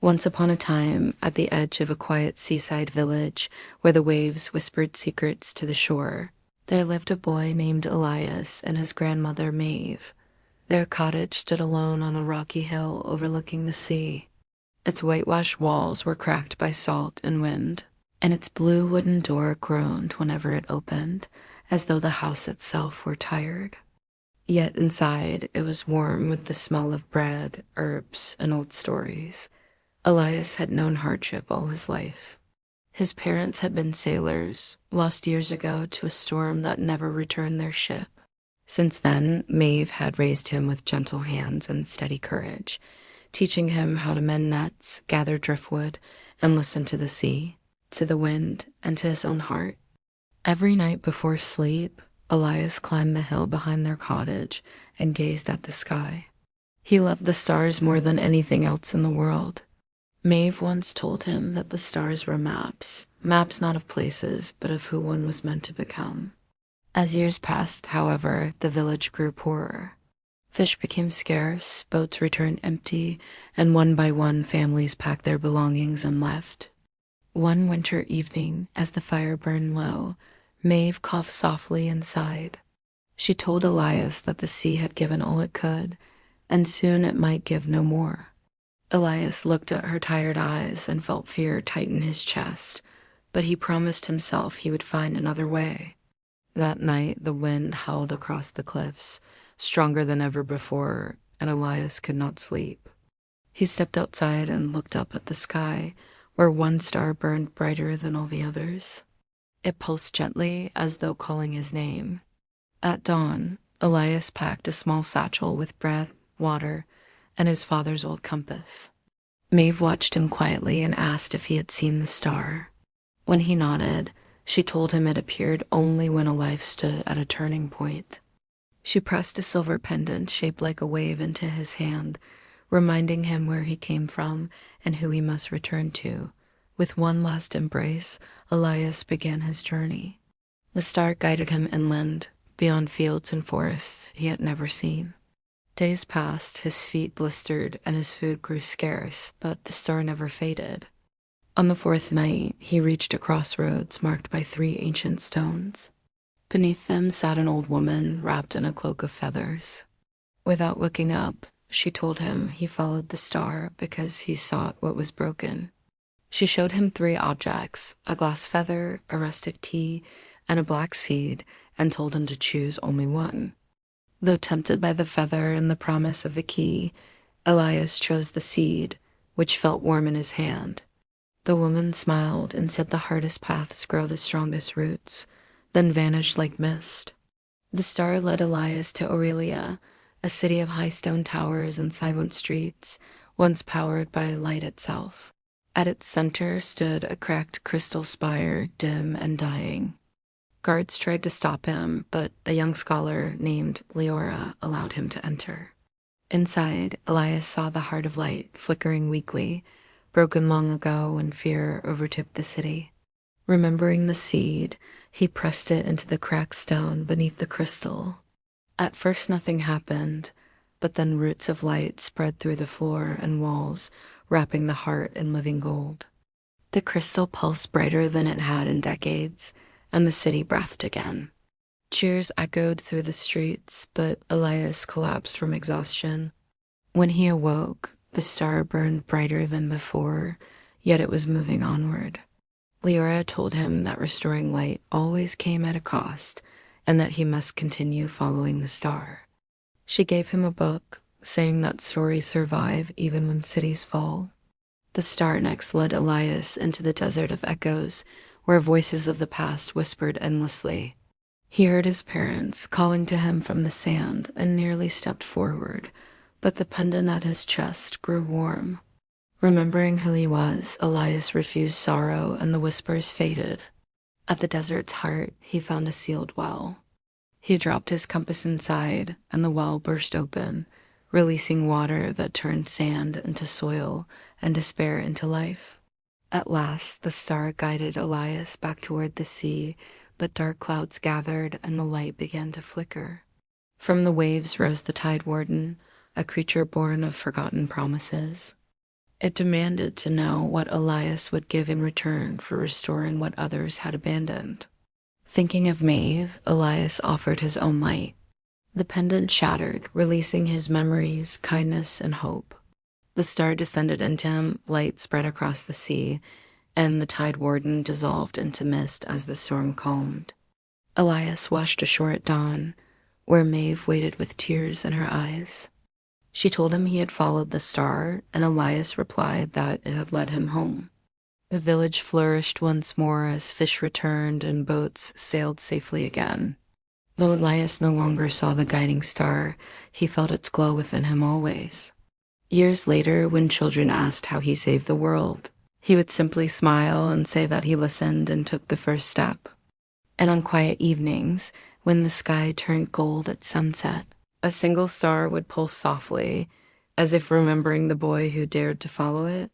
Once upon a time, at the edge of a quiet seaside village where the waves whispered secrets to the shore, there lived a boy named Elias and his grandmother Maeve. Their cottage stood alone on a rocky hill overlooking the sea. Its whitewashed walls were cracked by salt and wind, and its blue wooden door groaned whenever it opened, as though the house itself were tired. Yet inside it was warm with the smell of bread, herbs, and old stories. Elias had known hardship all his life. His parents had been sailors, lost years ago to a storm that never returned their ship. Since then, Maeve had raised him with gentle hands and steady courage, teaching him how to mend nets, gather driftwood, and listen to the sea, to the wind, and to his own heart. Every night before sleep, Elias climbed the hill behind their cottage and gazed at the sky. He loved the stars more than anything else in the world. Maeve once told him that the stars were maps not of places, but of who one was meant to become. As years passed, however, the village grew poorer. Fish became scarce, boats returned empty, and one by one families packed their belongings and left. One winter evening, as the fire burned low, Maeve coughed softly and sighed. She told Elias that the sea had given all it could, and soon it might give no more. Elias looked at her tired eyes and felt fear tighten his chest, but he promised himself he would find another way. That night the wind howled across the cliffs, stronger than ever before, and Elias could not sleep. He stepped outside and looked up at the sky, where one star burned brighter than all the others. It pulsed gently, as though calling his name. At dawn, Elias packed a small satchel with bread, water, and his father's old compass. Maeve watched him quietly and asked if he had seen the star. When he nodded, she told him it appeared only when a life stood at a turning point. She pressed a silver pendant shaped like a wave into his hand, reminding him where he came from and who he must return to. With one last embrace, Elias began his journey. The star guided him inland, beyond fields and forests he had never seen. Days passed, his feet blistered, and his food grew scarce, but the star never faded. On the fourth night, he reached a crossroads marked by 3 ancient stones. Beneath them sat an old woman wrapped in a cloak of feathers. Without looking up, she told him he followed the star because he sought what was broken. She showed him 3 objects, a glass feather, a rustic key, and a black seed, and told him to choose only one. Though tempted by the feather and the promise of the key, Elias chose the seed, which felt warm in his hand. The woman smiled and said the hardest paths grow the strongest roots, then vanished like mist. The star led Elias to Aurelia, a city of high stone towers and silent streets, once powered by light itself. At its center stood a cracked crystal spire, dim and dying. Guards tried to stop him, but a young scholar named Leora allowed him to enter. Inside, Elias saw the heart of light flickering weakly, broken long ago when fear overtook the city. Remembering the seed, he pressed it into the cracked stone beneath the crystal. At first nothing happened, but then roots of light spread through the floor and walls, wrapping the heart in living gold. The crystal pulsed brighter than it had in decades, and the city breathed again. Cheers echoed through the streets, but Elias collapsed from exhaustion. When he awoke, the star burned brighter than before, yet it was moving onward. Leora told him that restoring light always came at a cost, and that he must continue following the star. She gave him a book, saying that stories survive even when cities fall. The star next led Elias into the desert of echoes, where voices of the past whispered endlessly. He heard his parents calling to him from the sand and nearly stepped forward, but the pendant at his chest grew warm. Remembering who he was, Elias refused sorrow and the whispers faded. At the desert's heart, he found a sealed well. He dropped his compass inside, and the well burst open, releasing water that turned sand into soil and despair into life. At last, the star guided Elias back toward the sea, but dark clouds gathered and the light began to flicker. From the waves rose the tide warden, a creature born of forgotten promises. It demanded to know what Elias would give in return for restoring what others had abandoned. Thinking of Maeve, Elias offered his own light. The pendant shattered, releasing his memories, kindness, and hope. The star descended into him, light spread across the sea, and the Tide Warden dissolved into mist as the storm calmed. Elias washed ashore at dawn, where Maeve waited with tears in her eyes. She told him he had followed the star, and Elias replied that it had led him home. The village flourished once more as fish returned and boats sailed safely again. Though Elias no longer saw the guiding star, he felt its glow within him always. Years later, when children asked how he saved the world, he would simply smile and say that he listened and took the first step. And on quiet evenings, when the sky turned gold at sunset, a single star would pulse softly, as if remembering the boy who dared to follow it.